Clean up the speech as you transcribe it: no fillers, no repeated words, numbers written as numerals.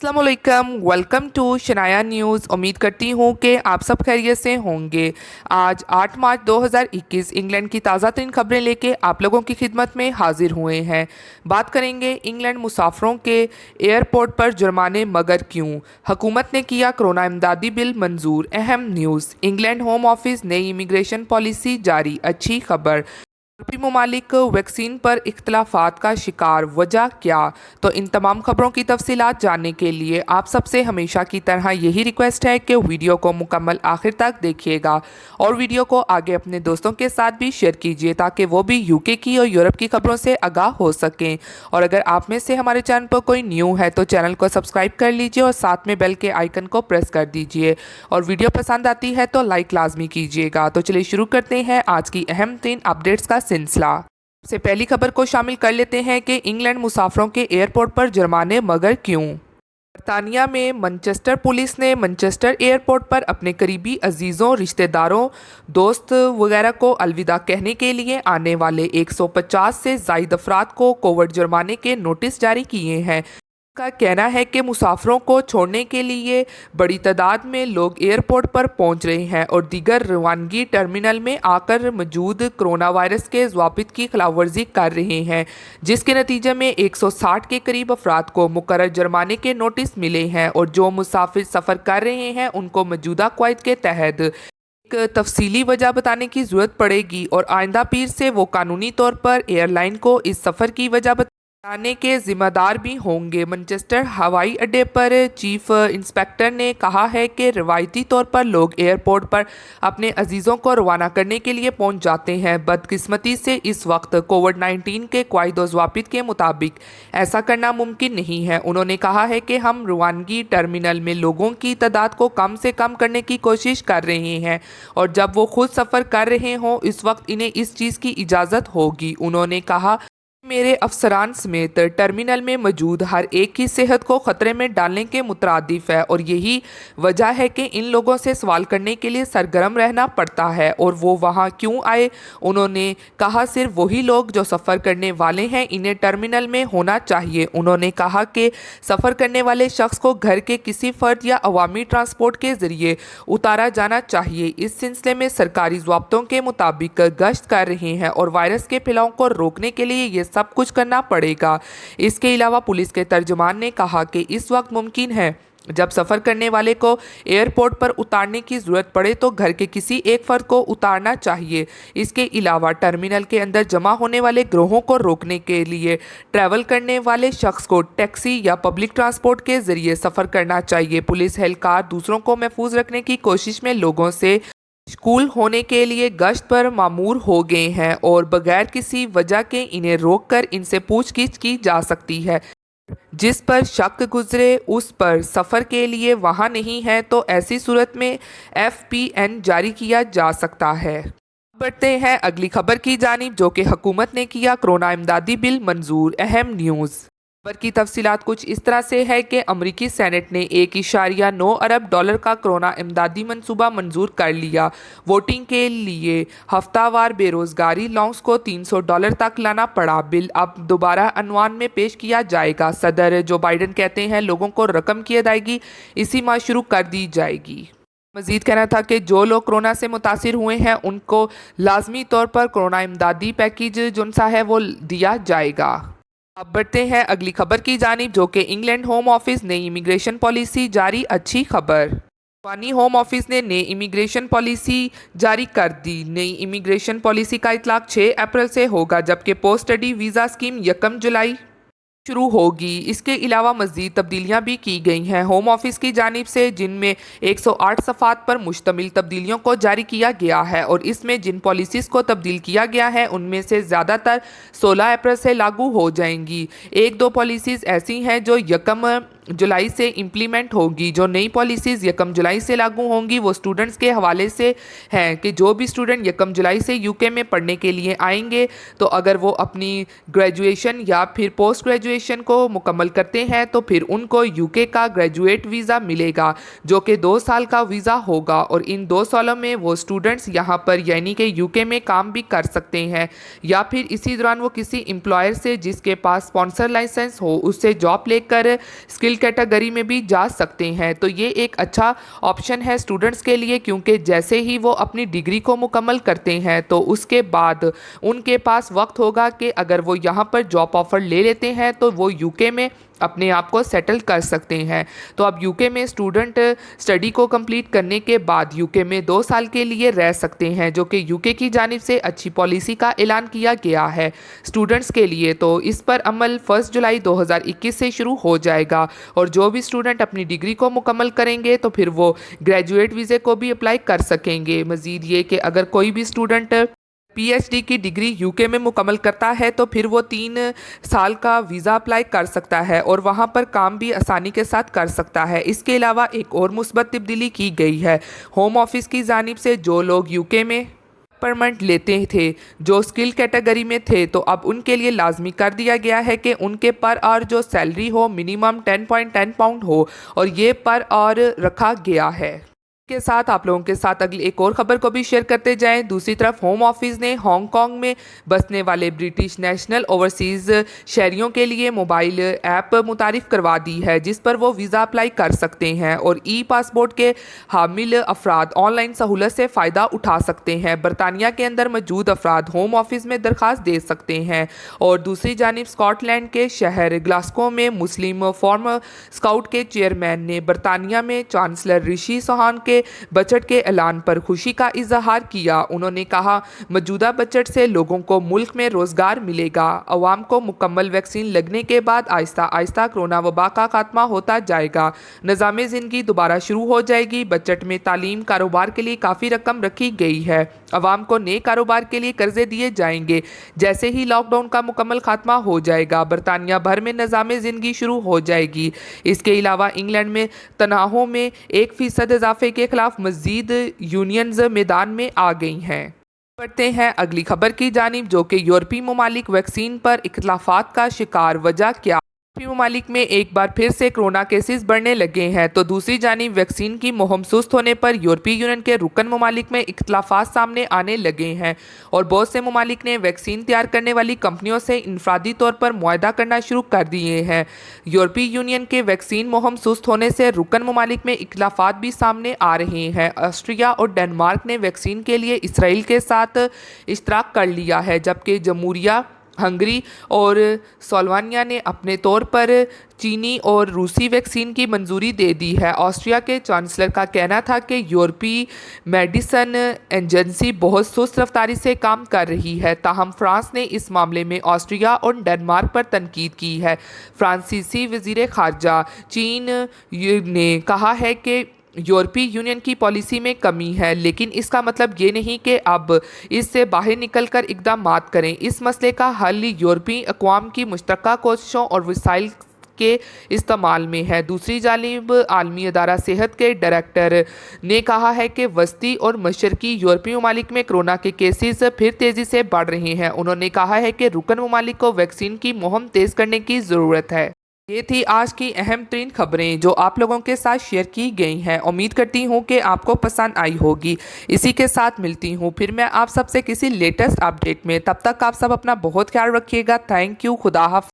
अस्सलामुअलैकुम, welcome to Shanaya news. उम्मीद करती हूँ कि आप सब खैरियत से होंगे। आज 8 मार्च 2021 इंग्लैंड की ताज़ा तरीन खबरें लेके आप लोगों की खिदमत में हाजिर हुए हैं। बात करेंगे इंग्लैंड मुसाफरों के एयरपोर्ट पर जुर्माने मगर क्यों, हुकूमत ने किया कोरोना इमदादी बिल मंजूर। अहम न्यूज़, इंग्लैंड होम ऑफिस नई इमिग्रेशन पॉलिसी जारी, अच्छी खबर। अरबी ममालिक वैक्सीन पर इख्तलाफात का शिकार, वजह क्या? तो इन तमाम खबरों की तफसीलात जानने के लिए आप सबसे हमेशा की तरह यही रिक्वेस्ट है कि वीडियो को मुकम्मल आखिर तक देखिएगा और वीडियो को आगे अपने दोस्तों के साथ भी शेयर कीजिए ताकि वो भी यूके की और यूरोप की खबरों से आगाह हो सकें। और अगर आप में से हमारे चैनल पर कोई न्यू है तो चैनल को सब्सक्राइब कर लीजिए और साथ में बेल के आइकन को प्रेस कर दीजिए और वीडियो पसंद आती है तो लाइक लाजमी कीजिएगा। तो चलिए शुरू करते हैं आज की अहम 3 अपडेट्स का सिलसिला। सबसे पहली खबर को शामिल कर लेते हैं कि इंग्लैंड मुसाफरों के एयरपोर्ट पर जुर्माने मगर क्यों। बरतानिया में मैनचेस्टर पुलिस ने मैनचेस्टर एयरपोर्ट पर अपने करीबी अजीज़ों, रिश्तेदारों, दोस्त वगैरह को अलविदा कहने के लिए आने वाले 150 से ज़ायद अफराद को कोविड जुर्माने के नोटिस जारी किए हैं। का कहना है कि मुसाफरों को छोड़ने के लिए बड़ी तादाद में लोग एयरपोर्ट पर पहुंच रहे हैं और दीगर रवानगी टर्मिनल में आकर मौजूद कोरोना वायरस के ज़वाबित की खिलाफवर्जी कर रहे हैं, जिसके नतीजे में 160 के करीब अफराद को मुकर्रर जुर्माने के नोटिस मिले हैं और जो मुसाफिर सफ़र कर रहे हैं उनको मौजूदा कवायद के तहत एक तफसीली वजह बताने की ज़रूरत पड़ेगी और आइंदा पीर से वो कानूनी तौर पर एयरलाइन को इस सफ़र की वजह बताने के जिम्मेदार भी होंगे। मैनचेस्टर हवाई अड्डे पर चीफ इंस्पेक्टर ने कहा है कि रवायती तौर पर लोग एयरपोर्ट पर अपने अजीज़ों को रवाना करने के लिए पहुंच जाते हैं। बदकिस्मती से इस वक्त कोविड-19 के कवायद व ज़वाबित के मुताबिक ऐसा करना मुमकिन नहीं है। उन्होंने कहा है कि हम रवानगी टर्मिनल में लोगों की तादाद को कम से कम करने की कोशिश कर रहे हैं और जब वो खुद सफ़र कर रहे हों इस वक्त इन्हें इस चीज़ की इजाज़त होगी। उन्होंने कहा, मेरे अफसरान समेत टर्मिनल में मौजूद हर एक की सेहत को ख़तरे में डालने के मुतरादिफ है और यही वजह है कि इन लोगों से सवाल करने के लिए सरगर्म रहना पड़ता है और वो वहाँ क्यों आए। उन्होंने कहा, सिर्फ वही लोग जो सफ़र करने वाले हैं इन्हें टर्मिनल में होना चाहिए। उन्होंने कहा कि सफ़र करने वाले शख्स को घर के किसी फ़र्द या अवामी ट्रांसपोर्ट के ज़रिए उतारा जाना चाहिए। इस सिलसिले में सरकारी ज़वाब्तों के मुताबिक गश्त कर रहे हैं और वायरस के फैलाव को रोकने के लिए ये सब कुछ करना पड़ेगा। इसके अलावा पुलिस के तर्जुमान ने कहा कि इस वक्त मुमकिन है जब सफ़र करने वाले को एयरपोर्ट पर उतारने की ज़रूरत पड़े तो घर के किसी एक फ़र्द को उतारना चाहिए। इसके अलावा टर्मिनल के अंदर जमा होने वाले गिरोहों को रोकने के लिए ट्रैवल करने वाले शख्स को टैक्सी या पब्लिक ट्रांसपोर्ट के ज़रिए सफ़र करना चाहिए। पुलिस एहलकार दूसरों को महफूज रखने की कोशिश में लोगों से स्कूल होने के लिए गश्त पर मामूर हो गए हैं और बगैर किसी वजह के इन्हें रोककर इनसे पूछगिछ की जा सकती है। जिस पर शक गुजरे उस पर सफ़र के लिए वहाँ नहीं है तो ऐसी सूरत में FPN जारी किया जा सकता है। बढ़ते हैं अगली खबर की जानिब जो कि हुकूमत ने किया कोरोना इमदादी बिल मंजूर। अहम न्यूज़, खबर की तफसीलात कुछ इस तरह से है कि अमरीकी सेनेट ने $1.9 अरब का कोरोना इमदादी मनसूबा मंजूर कर लिया। वोटिंग के लिए हफ्तावार बेरोजगारी अलाउंस को $300 तक लाना पड़ा। बिल अब दोबारा अनवान में पेश किया जाएगा। सदर जो बाइडन कहते हैं लोगों को रकम की अदायगी इसी माह शुरू कर दी जाएगी। मजीद कहना था कि जो लोग कोरोना से मुतासिर हुए हैं उनको लाजमी तौर पर कोरोना इमदादी पैकेज जुनसा है वो दिया जाएगा। अब बढ़ते हैं अगली खबर की जानिब जो कि इंग्लैंड होम ऑफिस नई इमिग्रेशन पॉलिसी जारी, अच्छी खबर। जापानी होम ऑफिस ने नई इमिग्रेशन पॉलिसी जारी कर दी। नई इमिग्रेशन पॉलिसी का इतलाक 6 अप्रैल से होगा जबकि पोस्ट स्टडी वीज़ा स्कीम 1 जुलाई शुरू होगी। इसके अलावा मज़ीद तब्दीलियां भी की गई हैं होम ऑफिस की जानिब से, जिनमें 108 सफ़ात पर मुश्तमिल तब्दीलियों को जारी किया गया है और इसमें जिन पॉलिसीज़ को तब्दील किया गया है उनमें से ज़्यादातर 16 अप्रैल से लागू हो जाएंगी। 1-2 पॉलिसीज़ ऐसी हैं जो 1 जुलाई से इम्प्लीमेंट होगी। जो नई पॉलिसीज़ 1 जुलाई से लागू होंगी वो स्टूडेंट्स के हवाले से हैं कि जो भी स्टूडेंट 1 जुलाई से यूके में पढ़ने के लिए आएंगे तो अगर वो अपनी ग्रेजुएशन या फिर पोस्ट ग्रेजुएशन को मुकम्मल करते हैं तो फिर उनको यूके का ग्रेजुएट वीज़ा मिलेगा जो कि 2 साल का वीज़ा होगा और इन 2 सालों में वो स्टूडेंट्स यहाँ पर यानी कि यूके में काम भी कर सकते हैं या फिर इसी दौरान वो किसी एम्प्लॉयर से जिसके पास स्पॉन्सर लाइसेंस हो उससे जॉब लेकर स्किल स्किल कैटेगरी में भी जा सकते हैं। तो ये एक अच्छा ऑप्शन है स्टूडेंट्स के लिए, क्योंकि जैसे ही वो अपनी डिग्री को मुकम्मल करते हैं तो उसके बाद उनके पास वक्त होगा कि अगर वो यहाँ पर जॉब ऑफ़र ले लेते हैं तो वो यूके में अपने आप को सेटल कर सकते हैं। तो अब यूके में स्टूडेंट स्टडी को कंप्लीट करने के बाद यूके में 2 साल के लिए रह सकते हैं, जो कि यूके की जानिब से अच्छी पॉलिसी का ऐलान किया गया है स्टूडेंट्स के लिए। तो इस पर अमल 1 जुलाई 2021 से शुरू हो जाएगा और जो भी स्टूडेंट अपनी डिग्री को मुकम्मल करेंगे तो फिर वो ग्रेजुएट वीज़े को भी अप्लाई कर सकेंगे। मज़ीद ये कि अगर कोई भी स्टूडेंट पीएचडी की डिग्री यूके में मुकम्मल करता है तो फिर वो 3 साल का वीज़ा अप्लाई कर सकता है और वहाँ पर काम भी आसानी के साथ कर सकता है। इसके अलावा एक और मुस्बत तब्दीली की गई है होम ऑफिस की जानिब से। जो लोग यूके में परमानेंट लेते थे, जो स्किल कैटेगरी में थे, तो अब उनके लिए लाजमी कर दिया गया है कि उनके पर आवर जो सैलरी हो मिनिमम 10.10 पाउंड हो, और ये पर आवर रखा गया है। के साथ आप लोगों के साथ अगली एक और खबर को भी शेयर करते जाएं। दूसरी तरफ होम ऑफिस ने हांगकांग में बसने वाले ब्रिटिश नेशनल ओवरसीज़ शहरियों के लिए मोबाइल ऐप मुतारिफ करवा दी है जिस पर वो वीज़ा अप्लाई कर सकते हैं और ई पासपोर्ट के हामिल अफराद ऑनलाइन सहूलत से फ़ायदा उठा सकते हैं। बरतानिया के अंदर मौजूद अफराद होम ऑफिस में दरख्वास्त दे सकते हैं। और दूसरी जानिब स्कॉटलैंड के शहर ग्लासगो में मुस्लिम फॉर्म स्काउट के चेयरमैन ने बरतानिया में चांसलर ऋषि सुनाक के बजट के ऐलान पर खुशी का इजहार किया। उन्होंने कहा, मौजूदा बजट से लोगों को मुल्क में रोजगार मिलेगा। अवाम को मुकम्मल वैक्सीन लगने के बाद आहिस्ता आहिस्ता कोरोना वबा का खात्मा होता जाएगा, निज़ाम ज़िंदगी दोबारा शुरू हो जाएगी। बजट में तालीम कारोबार के लिए काफ़ी रकम रखी गई है। अवाम को नए कारोबार के लिए कर्जे दिए जाएंगे जैसे ही लॉकडाउन का मुकम्मल खात्मा हो जाएगा। बरतानिया भर में निज़ाम ज़िंदगी शुरू हो जाएगी। इसके अलावा इंग्लैंड में तनाहों में 1% इजाफे के खिलाफ मज़ीद यूनियंस मैदान में आ गई हैं। बढ़ते हैं अगली खबर की जानिब, जो कि यूरोपीय ममालिक वैक्सीन पर इख्तिलाफात का शिकार। वजह क्या? यूरोपीय ममालिक में एक बार फिर से कोरोना केसेस बढ़ने लगे हैं। तो दूसरी जानिब वैक्सीन की मुहिम सुस्त होने पर यूरोपीय यूनियन के रुकन ममालिक में इख्तिलाफात सामने आने लगे हैं और बहुत से ममालिक ने वैक्सीन तैयार करने वाली कंपनियों से इनफरादी तौर पर मुआहदा करना शुरू कर दिए हैं। यूरोपीय यूनियन के वैक्सीन मुहिम सुस्त होने से रुकन ममालिक में इख्तिलाफात भी सामने आ रहे हैं। ऑस्ट्रिया और डेनमार्क ने वैक्सीन के लिए इसराइल के साथ इश्तराक कर लिया है, जबकि जमहूरिया हंगरी और स्लोवानिया ने अपने तौर पर चीनी और रूसी वैक्सीन की मंजूरी दे दी है। ऑस्ट्रिया के चांसलर का कहना था कि यूरोपीय मेडिसिन एजेंसी बहुत सुस्त रफ्तारी से काम कर रही है। ताहम फ्रांस ने इस मामले में ऑस्ट्रिया और डेनमार्क पर तनकीद की है। फ्रांसीसी वज़ीर ख़ारजा चीन ने कहा है कि यूरोपीय यूनियन की पॉलिसी में कमी है, लेकिन इसका मतलब ये नहीं कि अब इससे बाहर निकलकर इक़दामात करें। इस मसले का हल यूरोपीय अक़वाम की मुश्तरका कोशिशों और वसाइल के इस्तेमाल में है। दूसरी जानिब आलमी अदारा सेहत के डायरेक्टर ने कहा है कि वस्ती और मशरकी यूरोपीय ममालिक में कोरोना के केसेस फिर तेज़ी से बढ़ रहे हैं। उन्होंने कहा है कि रुकन ममालिक को वैक्सीन की मुहिम तेज़ करने की ज़रूरत है। ये थी आज की अहम तरीन खबरें जो आप लोगों के साथ शेयर की गई हैं। उम्मीद करती हूँ कि आपको पसंद आई होगी। इसी के साथ मिलती हूँ फिर मैं आप सबसे किसी लेटेस्ट अपडेट में। तब तक आप सब अपना बहुत ख्याल रखिएगा। Thank you. खुदा हाफ़िज़।